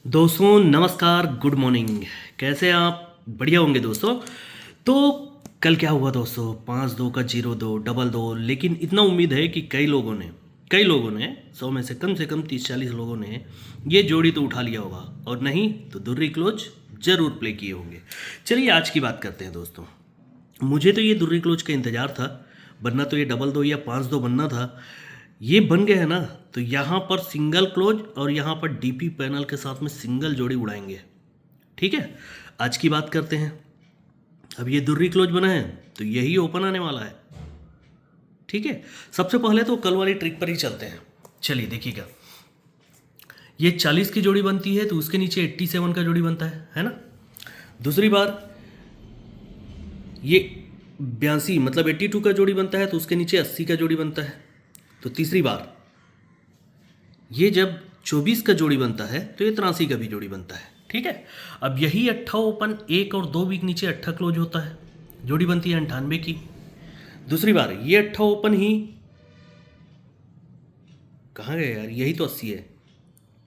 दोस्तों नमस्कार, good morning. कैसे हैं आप? बढ़िया होंगे दोस्तों। तो कल क्या हुआ दोस्तों? 5-2 का 0-2 डबल दो, लेकिन इतना उम्मीद है कि कई लोगों ने 100 में से कम 30-40 लोगों ने ये जोड़ी तो उठा लिया होगा, और नहीं तो दुर्री क्लोज जरूर प्ले किए होंगे। चलिए आज की बात करते हैं दोस्तों। मुझे तो ये दुर्री क्लोज का इंतज़ार था, बनना तो ये डबल दो या 5-2 बनना था। ये बन गए है ना, तो यहाँ पर सिंगल क्लोज और यहाँ पर डीपी पैनल के साथ में सिंगल जोड़ी उड़ाएंगे। ठीक है, आज की बात करते हैं। अब ये दुर्री क्लोज बना है तो यही ओपन आने वाला है। ठीक है, सबसे पहले तो कल वाली ट्रिक पर ही चलते हैं। चलिए देखिएगा, ये 40 की जोड़ी बनती है तो उसके नीचे 87 का जोड़ी बनता है ना। दूसरी बार ये 82 मतलब 82 का जोड़ी बनता है तो उसके नीचे 80 का जोड़ी बनता है। तो तीसरी बार ये जब 24 का जोड़ी बनता है तो ये 83 का भी जोड़ी बनता है। ठीक है, अब यही 8 ओपन 1 और 2 वीक नीचे 8 क्लोज होता है, जोड़ी बनती है 98 की। दूसरी बार ये 8 ओपन ही कहाँ गए यार, यही तो 80 है।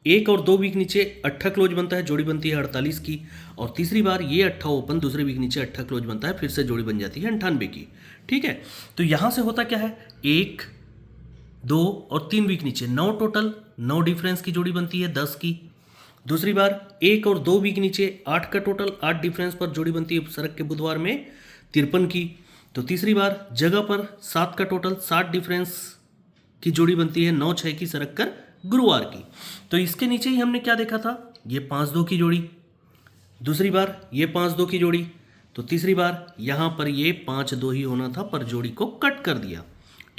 1 और 2 वीक नीचे 8 क्लोज बनता है, जोड़ी बनती है 48 की। और तीसरी बार ये 8 ओपन दूसरे वीक नीचे 8 क्लोज बनता है, फिर से जोड़ी बन जाती है 98 की। ठीक है, तो यहाँ से होता क्या है, 1, 2 और 3 वीक नीचे 9 टोटल, 9 डिफरेंस की जोड़ी बनती है 10 की। दूसरी बार 1 और 2 वीक नीचे 8 का टोटल, 8 डिफरेंस पर जोड़ी बनती है सरक के बुधवार में 53 की। तो तीसरी बार जगह पर 7 का टोटल, 7 डिफरेंस की जोड़ी बनती है 9-6 की सरक कर गुरुवार की। तो इसके नीचे ही हमने क्या देखा था, ये 5-2 की जोड़ी। दूसरी बार ये 5-2 की जोड़ी। तो तीसरी बार यहाँ पर ये 5-2 ही होना था, पर जोड़ी को कट कर दिया।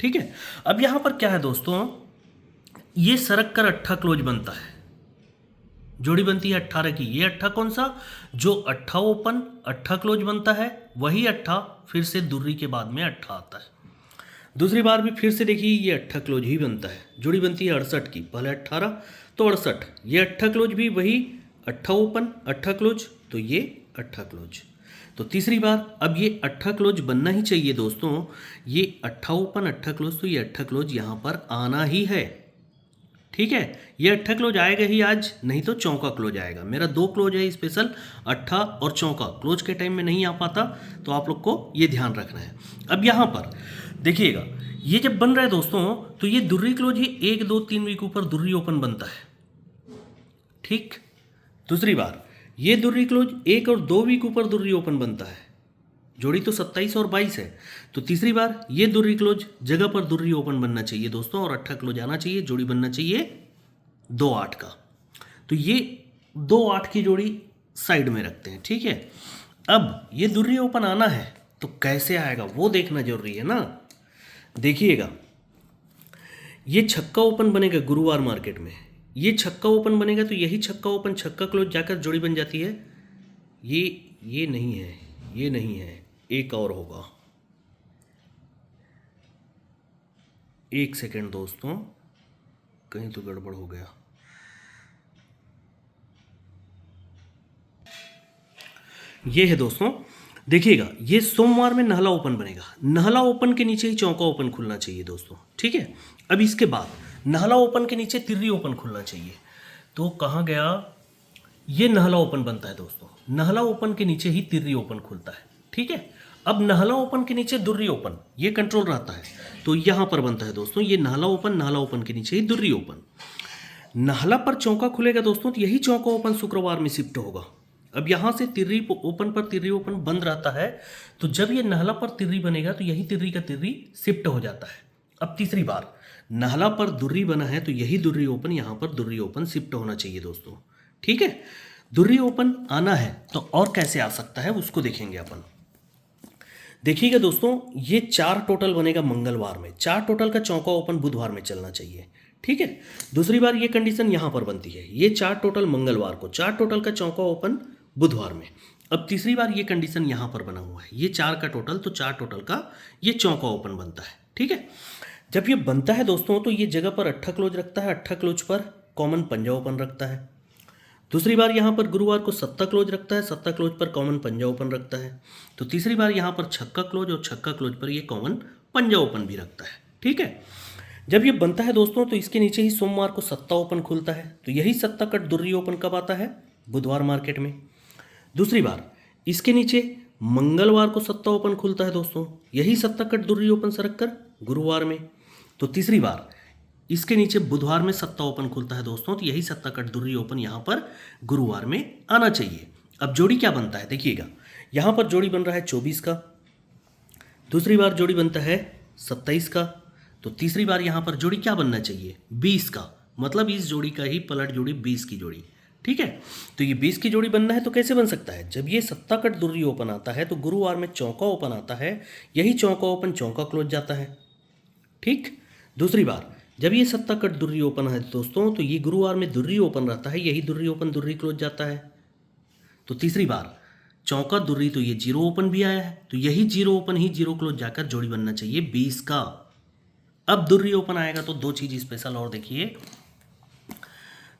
ठीक है, अब यहाँ पर क्या है दोस्तों, ये सरक कर 8 क्लोज बनता है, जोड़ी बनती है 18 की। ये 8 कौन सा, जो 8 ओपन 8 क्लोज बनता है, वही 8 फिर से दुर्री के बाद में 8 आता है। दूसरी बार भी फिर से देखिए, ये 8 क्लोज ही बनता है, जोड़ी बनती है 68 की। पहले 18 तो 68, ये 8 क्लोज भी वही 8 ओपन 8 क्लोज, तो ये 8 क्लोज। तो तीसरी बार अब ये 8 क्लोज बनना ही चाहिए दोस्तों, ये 8 ओपन 8 क्लोज, तो ये 8 क्लोज यहाँ पर आना ही है। ठीक है, ये 8 क्लोज आएगा ही आज, नहीं तो चौका क्लोज आएगा। मेरा 2 क्लोज है स्पेशल, 8 और चौका क्लोज के टाइम में नहीं आ पाता, तो आप लोग को ये ध्यान रखना है। अब यहाँ पर देखिएगा, ये जब बन रहा है दोस्तों, तो ये दुर्री क्लोज ही 1, 2, 3 वीक ऊपर दुर्री ओपन बनता है। ठीक, दूसरी बार ये दुर्री क्लोज 1 और 2 वीक ऊपर दुर्री ओपन बनता है, जोड़ी तो 27 और 22 है। तो तीसरी बार ये दुर्री क्लोज जगह पर दुर्री ओपन बनना चाहिए दोस्तों, और 8 क्लोज आना चाहिए, जोड़ी बनना चाहिए 2-8 का। तो ये 2-8 की जोड़ी साइड में रखते हैं। ठीक है, अब ये दुर्री ओपन आना है तो कैसे आएगा वो देखना जरूरी है ना। देखिएगा, ये छक्का ओपन बनेगा गुरुवार मार्केट में, ये छक्का ओपन बनेगा तो यही छक्का ओपन छक्का क्लोज जाकर जोड़ी बन जाती है। ये नहीं है, ये नहीं है, एक और होगा। एक सेकेंड दोस्तों, कहीं तो गड़बड़ हो गया। ये है दोस्तों, देखिएगा, ये सोमवार में नहला ओपन बनेगा, नहला ओपन के नीचे ही चौका ओपन खुलना चाहिए दोस्तों। ठीक है, अब इसके बाद नहला ओपन के नीचे तिर्री ओपन खुलना चाहिए। तो कहाँ गया, ये नहला ओपन बनता है दोस्तों, नहला ओपन के नीचे ही तिर्री ओपन खुलता है। ठीक है, अब नहला ओपन के नीचे दुर्री ओपन, ये कंट्रोल रहता है, तो यहाँ पर बनता है दोस्तों ये नहला ओपन के नीचे ही दुर्री ओपन। नहला पर चौका खुलेगा दोस्तों, तो यही चौका ओपन शुक्रवार में शिफ्ट होगा। अब यहाँ से तिर्री ओपन पर तिर्री ओपन बंद रहता है, तो जब ये नहला पर तिर्री बनेगा तो यही तिर्री का तिर्री शिफ्ट हो जाता है। अब तीसरी बार नहला पर दुर्री बना है तो यही दुर्री ओपन यहाँ पर दुर्री ओपन शिफ्ट होना चाहिए दोस्तों। ठीक है, दुर्री ओपन आना है तो और कैसे आ सकता है उसको देखेंगे अपन। देखिएगा दोस्तों, ये 4 टोटल बनेगा मंगलवार में, 4 टोटल का चौका ओपन बुधवार में चलना चाहिए। ठीक है, दूसरी बार ये कंडीशन यहाँ पर बनती है, ये 4 टोटल मंगलवार को, 4 टोटल का चौका ओपन बुधवार में। अब तीसरी बार ये कंडीशन यहाँ पर बना हुआ है, ये 4 का टोटल, तो 4 टोटल का ये चौका ओपन बनता है। ठीक है, जब ये बनता है दोस्तों तो ये जगह पर 8 क्लोज रखता है, 8 क्लोज पर कॉमन पंजा ओपन रखता है। दूसरी बार यहाँ पर गुरुवार को 7 क्लोज रखता है, 7 क्लोज पर कॉमन पंजा ओपन रखता है। तो तीसरी बार यहाँ पर छक्का क्लोज और छक्का क्लोज पर ये कॉमन पंजा ओपन भी रखता है। ठीक है, जब ये बनता है दोस्तों तो इसके नीचे ही सोमवार को सत्ता ओपन खुलता है, तो यही सत्ता कट दुर्री ओपन कब आता है? बुधवार मार्केट में। दूसरी बार इसके नीचे मंगलवार को सत्ता ओपन खुलता है दोस्तों, यही सत्ता कट दुर्री ओपन सरक कर गुरुवार में। तो तीसरी बार इसके नीचे बुधवार में सत्ता ओपन खुलता है दोस्तों, तो यही सत्ता कट दुर्री ओपन यहाँ पर गुरुवार में आना चाहिए। अब जोड़ी क्या बनता है देखिएगा, यहाँ पर जोड़ी बन रहा है 24 का, दूसरी बार जोड़ी बनता है 27 का, तो तीसरी बार यहाँ पर जोड़ी क्या बनना चाहिए? 20 का, मतलब इस जोड़ी का ही पलट जोड़ी 20 की जोड़ी। ठीक है, तो ये 20 की जोड़ी बनना है तो कैसे बन सकता है? जब ये सत्ता कट दुर्री ओपन आता है तो गुरुवार में चौका ओपन आता है, यही चौका ओपन चौका क्लोज जाता है। ठीक, दूसरी बार जब ये सत्ता कट दुर्री ओपन है दोस्तों तो ये गुरुवार में दुर्री ओपन रहता है, यही दुर्री ओपन दुर्री क्लोज जाता है। तो तीसरी बार चौका दुर्री तो ये जीरो ओपन भी आया है, तो यही जीरो ओपन ही जीरो क्लोज जाकर जोड़ी बनना चाहिए 20 का। अब दुर्री ओपन आएगा तो दो चीज स्पेशल और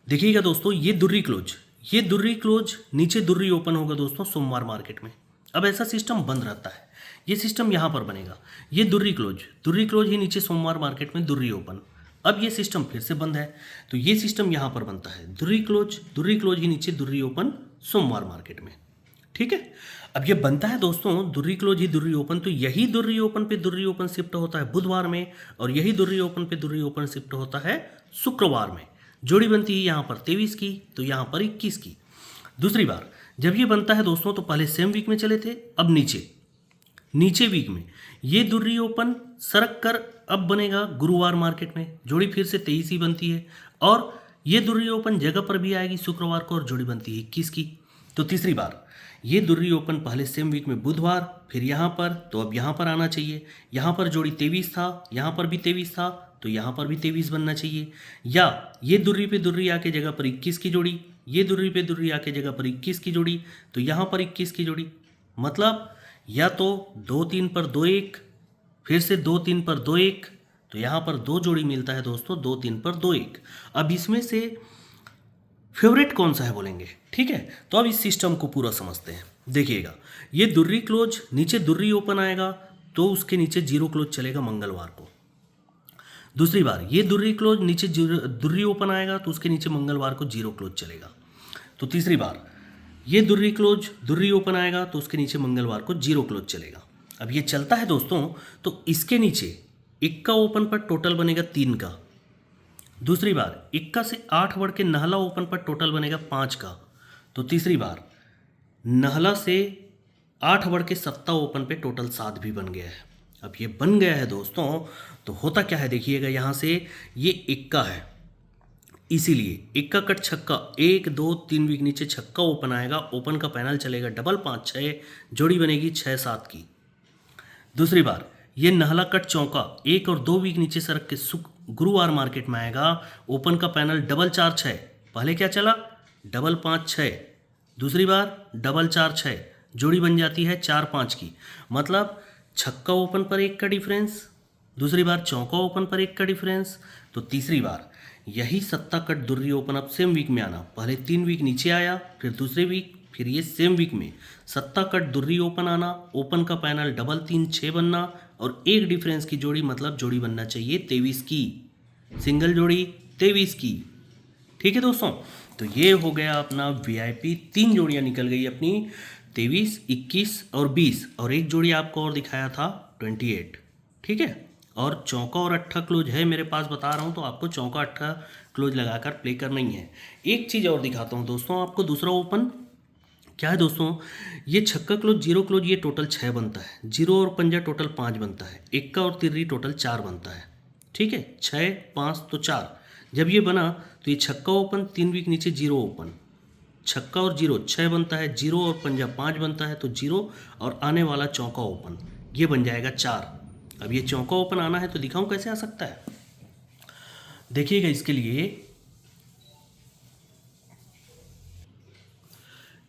देखिएगा दोस्तों, ये दुर्री क्लोज नीचे दुर्री ओपन होगा दोस्तों सोमवार मार्केट में। अब ऐसा सिस्टम बंद रहता है, ये सिस्टम यहाँ पर बनेगा, ये दुर्री क्लोज ही नीचे सोमवार मार्केट में दुर्री ओपन। अब ये सिस्टम फिर से बंद है, तो ये सिस्टम यहाँ पर बनता है दुर्री क्लोज ही नीचे दुर्री ओपन सोमवार मार्केट में। ठीक है, अब ये बनता है दोस्तों दुर्री क्लोज ही दुर्री ओपन, तो यही दुर्री ओपन पे दुर्री ओपन शिफ्ट होता है बुधवार में, और यही दुर्री ओपन पे दुर्री ओपन शिफ्ट होता है शुक्रवार में। जोड़ी बनती है यहाँ पर 23 की, तो यहाँ पर 21 की। दूसरी बार जब ये बनता है दोस्तों तो पहले सेम वीक में चले थे, अब नीचे वीक में ये दुर्री ओपन सरक कर अब बनेगा गुरुवार मार्केट में, जोड़ी फिर से 23 ही बनती है, और ये दुर्री ओपन जगह पर भी आएगी शुक्रवार को और जोड़ी बनती है 21 की। तो तीसरी बार ये दुर्री ओपन पहले सेम वीक में बुधवार, फिर यहाँ पर, तो अब यहाँ पर आना चाहिए, यहाँ पर जोड़ी 23 था, यहाँ पर भी 23 था, तो यहाँ पर भी 23 बनना चाहिए। या ये दुर्री पे दुर्री आके जगह पर 21 की जोड़ी, ये दुर्री पे दुर्री आके जगह पर 21 की जोड़ी, तो यहाँ पर 21 की जोड़ी। मतलब या तो 2-3 पर 2-1, फिर से 2-3 पर 2-1, तो यहाँ पर दो जोड़ी मिलता है दोस्तों 2-3 पर 2-1। अब इसमें से फेवरेट कौन सा है बोलेंगे, ठीक है, तो अब इस सिस्टम को पूरा समझते हैं। देखिएगा, ये दुर्री क्लोज नीचे दुर्री ओपन आएगा तो उसके नीचे जीरो क्लोज चलेगा मंगलवार को। दूसरी बार ये दुर्री क्लोज नीचे दुर्री ओपन आएगा तो उसके नीचे मंगलवार को जीरो क्लोज चलेगा। तो तीसरी बार ये दुर्री क्लोज दुर्री ओपन आएगा तो उसके नीचे मंगलवार को जीरो क्लोज चलेगा। अब ये चलता है दोस्तों तो इसके नीचे इक्का ओपन पर टोटल बनेगा 3 का। दूसरी बार इक्का से 8 बढ़ के नहला ओपन पर टोटल बनेगा 5 का। तो तीसरी बार नहला से 8 बढ़ के सत्ता ओपन पे टोटल 7 भी बन गया है। अब ये बन गया है दोस्तों तो होता क्या है देखिएगा, यहाँ से ये इक्का है, इसीलिए इक्का कट छक्का 1 2 3 वीक नीचे छक्का ओपन आएगा, ओपन का पैनल चलेगा डबल 5 6, जोड़ी बनेगी 6 7 की। दूसरी बार ये नहला कट चौका 1 और 2 वीक नीचे सरक के गुरुवार मार्केट में आएगा, ओपन का पैनल डबल 4 6, पहले क्या चला डबल 5 6, दूसरी बार डबल 4 6, जोड़ी बन जाती है 4 5 की। मतलब छक्का ओपन पर 1 का डिफरेंस, दूसरी बार चौका ओपन पर 1 का डिफरेंस, तो तीसरी बार यही सत्ता कट दुर्री ओपन अब सेम वीक में आना, पहले 3 वीक नीचे आया, फिर दूसरे वीक, फिर ये सेम वीक में सत्ता कट दुर्री ओपन आना, ओपन का पैनल डबल 3 6 बनना और 1 डिफरेंस की जोड़ी, मतलब जोड़ी बनना चाहिए 23 की, सिंगल जोड़ी 23 की। ठीक है दोस्तों, तो ये हो गया अपना वीआईपी। 3 जोड़ियां निकल गई अपनी 23 21 और 20, और एक जोड़ी आपको और दिखाया था 28। ठीक है, और चौका और अट्ठा क्लोज है मेरे पास, बता रहा हूँ तो आपको चौका अट्ठा क्लोज लगाकर प्ले करना ही है। एक चीज़ और दिखाता हूँ दोस्तों आपको, दूसरा ओपन क्या है दोस्तों, ये छक्का क्लोज जीरो क्लोज ये टोटल 6 बनता है, जीरो और पंजा टोटल 5 बनता है, इक्का और तिर्री टोटल 4 बनता है। ठीक है, 6 5 तो 4। जब ये बना तो ये छक्का ओपन 3 वीक नीचे जीरो ओपन, छक्का और जीरो 6 बनता है, जीरो और पंजा 5 बनता है, तो जीरो और आने वाला चौका ओपन ये बन जाएगा 4। अब ये चौका ओपन आना है तो दिखाऊं कैसे आ सकता है, देखिएगा। इसके लिए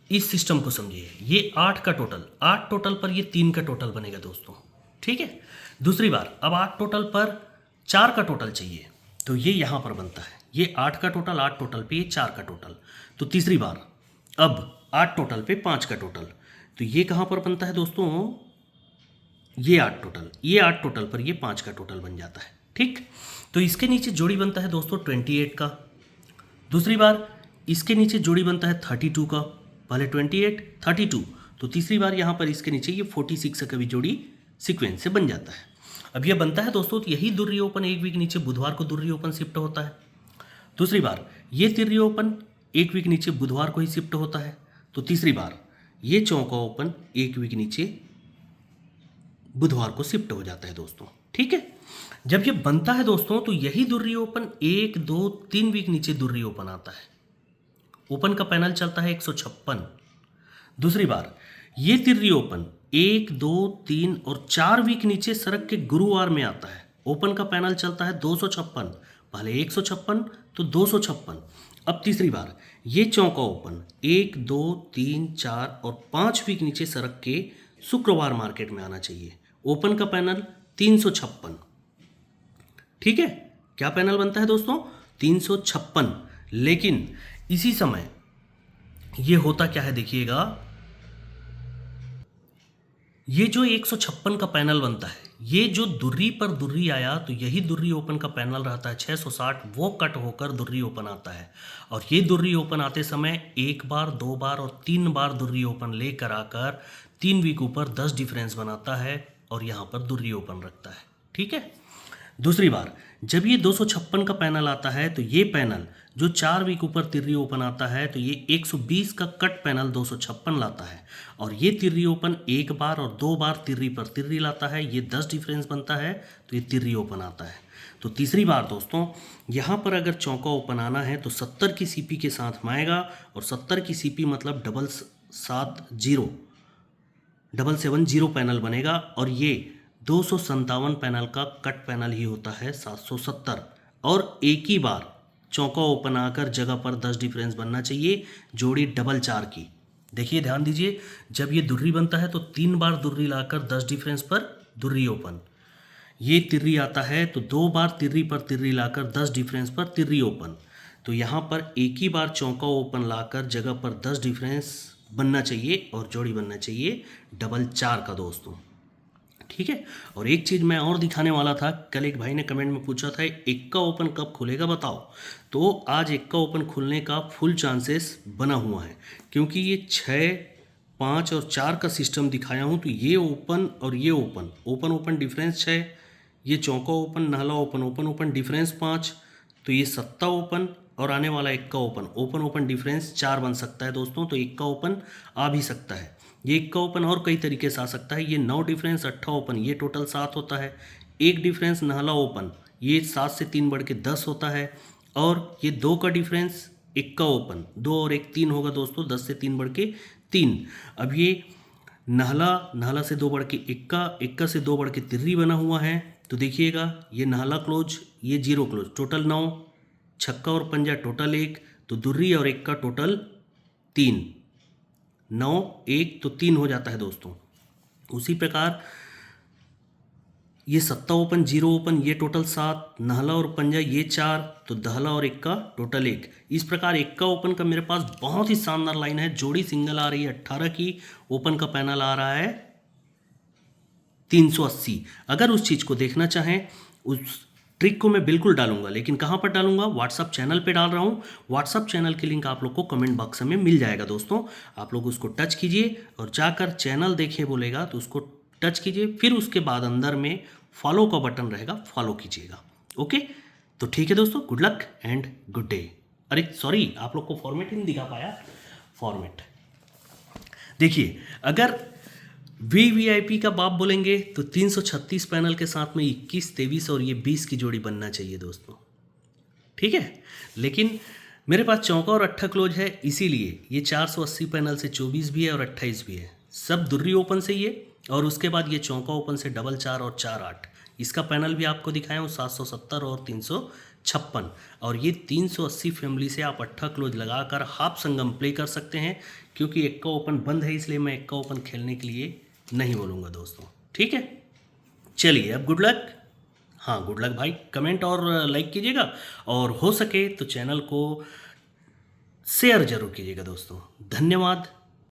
इस सिस्टम को समझिए, ये 8 का टोटल, 8 टोटल पर ये 3 का टोटल बनेगा दोस्तों। ठीक है, दूसरी बार अब 8 टोटल पर 4 का टोटल चाहिए, तो ये यहाँ पर बनता है, ये 8 का टोटल, 8 टोटल पे ये 4 का टोटल। तो तीसरी बार अब 8 टोटल पे 5 का टोटल, तो ये कहाँ पर बनता है दोस्तों, ये 8 टोटल, ये 8 टोटल पर ये 5 का टोटल बन जाता है। ठीक। तो इसके नीचे जोड़ी बनता है दोस्तों 28 का। दूसरी बार इसके नीचे जोड़ी बनता है 32 का। पहले 28 32, तो तीसरी बार यहाँ पर इसके नीचे ये 46 का भी जोड़ी सीक्वेंस से बन जाता है। अब ये बनता है दोस्तों, तो यही दुर्री ओपन एक वीक नीचे बुधवार को दुर्री ओपन शिफ्ट होता है। दूसरी बार ये तिर्री ओपन एक वीक नीचे बुधवार को ही शिफ्ट होता है। तो तीसरी बार ये चौका ओपन एक वीक नीचे बुधवार को शिफ्ट हो जाता है दोस्तों। ठीक है। जब ये बनता है दोस्तों, तो यही दुर्री ओपन 1 2 3 वीक नीचे दुर्री ओपन आता है। ओपन का पैनल चलता है 156। दूसरी बार ये तिर्री ओपन 1 2 3 और 4 वीक नीचे सरक के गुरुवार में आता है। ओपन का पैनल चलता है 256, पहले 156 तो 256। अब तीसरी बार ये चौका ओपन 1 2 3 4 और 5 वीक नीचे सरक के शुक्रवार मार्केट में आना चाहिए। ओपन का पैनल 356। ठीक है। क्या पैनल बनता है दोस्तों? 356। लेकिन इसी समय ये होता क्या है देखिएगा, ये जो 156 का पैनल बनता है, ये जो दुर्री पर दुर्री आया तो यही दुर्री ओपन का पैनल रहता है 660, वो कट होकर दुर्री ओपन आता है। और ये दुर्री ओपन आते समय एक बार 2 बार और 3 बार दुर्री ओपन लेकर आकर 3 वीक ऊपर 10 डिफरेंस बनाता है और यहाँ पर दुर्री ओपन रखता है। ठीक है। दूसरी बार जब ये 256 का पैनल आता है, तो ये पैनल जो 4 वीक ऊपर तिर्री ओपन आता है, तो ये 120 का कट पैनल 256 लाता है। और ये तिर्री ओपन एक बार और 2 बार तिर्री पर तिर्री लाता है, ये 10 डिफरेंस बनता है, तो ये तिर्री ओपन आता है। तो तीसरी बार दोस्तों यहाँ पर अगर चौका ओपन आना है तो 70 की सीपी के साथ में आएगा। और 70 की सीपी मतलब 770 पैनल बनेगा। और ये 257 पैनल का कट पैनल ही होता है 770। और एक ही बार चौका ओपन आकर जगह पर 10 डिफरेंस बनना चाहिए, जोड़ी डबल 4 की। देखिए ध्यान दीजिए, जब ये दुर्री बनता है तो 3 बार दुर्री लाकर 10 डिफरेंस पर दुर्री ओपन। ये तिर्री आता है तो 2 बार तिर्री पर तिर्री लाकर 10 डिफरेंस पर तिर्री ओपन। तो यहाँ पर एक ही बार चौका ओपन लाकर जगह पर 10 डिफरेंस बनना चाहिए और जोड़ी बनना चाहिए डबल 4 का दोस्तों। ठीक है। और एक चीज़ मैं और दिखाने वाला था, कल एक भाई ने कमेंट में पूछा था एक्का ओपन कब खुलेगा बताओ। तो आज एक्का ओपन खुलने का फुल चांसेस बना हुआ है, क्योंकि ये 6 5 और 4 का सिस्टम दिखाया हूँ। तो ये ओपन और ये ओपन ओपन ओपन डिफरेंस 6, ये चौका ओपन नाला ओपन ओपन ओपन डिफरेंस 5, तो ये सत्ता ओपन और आने वाला Ekka open open open difference 4 बन सकता है दोस्तों। तो एक्का ओपन आ भी सकता है। ये एक्का ओपन और कई तरीके से आ सकता है। ये 9 डिफरेंस 8 ओपन, ये टोटल 7 होता है। एक डिफरेंस नाला ओपन, ये 7 से 3 बढ़ के 10 होता है। और ये 2 का डिफरेंस एक्का ओपन, 2 और 1 3 होगा दोस्तों, 10 से 3 बढ़ के 3। अब ये नाला से 2 बढ़ के एक्का से 2 बढ़ के तिर्री बना हुआ है। तो देखिएगा ये नाला क्लोज, ये 0 क्लोज, टोटल 9, छक्का और पंजा टोटल 1, तो दुर्री और एक्का टोटल 3, 9 1 तो 3 हो जाता है दोस्तों। उसी प्रकार ये सत्ता ओपन 0 ओपन, ये टोटल 7, नहला और पंजा ये 4, तो दहला और एक्का टोटल 1। इस प्रकार एक्का ओपन का मेरे पास बहुत ही शानदार लाइन है। जोड़ी सिंगल आ रही है 18 की, ओपन का पैनल आ रहा है 380। अगर उस चीज़ को देखना चाहें, उस ट्रिक को मैं बिल्कुल डालूंगा, लेकिन कहाँ पर डालूंगा? व्हाट्सअप चैनल पे डाल रहा हूँ। व्हाट्सअप चैनल की लिंक आप लोग को कमेंट बॉक्स में मिल जाएगा दोस्तों। आप लोग उसको टच कीजिए और जाकर चैनल देखिए बोलेगा तो उसको टच कीजिए, फिर उसके बाद अंदर में फॉलो का बटन रहेगा, फॉलो कीजिएगा। ओके, तो ठीक है दोस्तों, good luck and good day. अरे सॉरी, आप लोग को फॉर्मेट ही नहीं दिखा पाया। फॉर्मेट देखिए, अगर वीवीआईपी का बाप बोलेंगे तो 336 पैनल के साथ में 21 23 और ये 20 की जोड़ी बनना चाहिए दोस्तों। ठीक है। लेकिन मेरे पास चौका और 8 क्लोज है, इसीलिए ये 480 पैनल से 24 भी है और 28 भी है। सब दुर्री ओपन से ही है। और उसके बाद ये चौका ओपन से डबल 4 और 4 8। इसका पैनल भी आपको दिखाया हूँ 770 और 356। और ये 380 फैमिली से आप 8 क्लोज लगाकर हाफ संगम प्ले कर सकते हैं। क्योंकि एक्का ओपन बंद है, इसलिए मैं एक्का ओपन खेलने के लिए नहीं बोलूँगा दोस्तों। ठीक है, चलिए अब गुड लक। हाँ गुड लक भाई, कमेंट और लाइक कीजिएगा, और हो सके तो चैनल को शेयर जरूर कीजिएगा दोस्तों। धन्यवाद।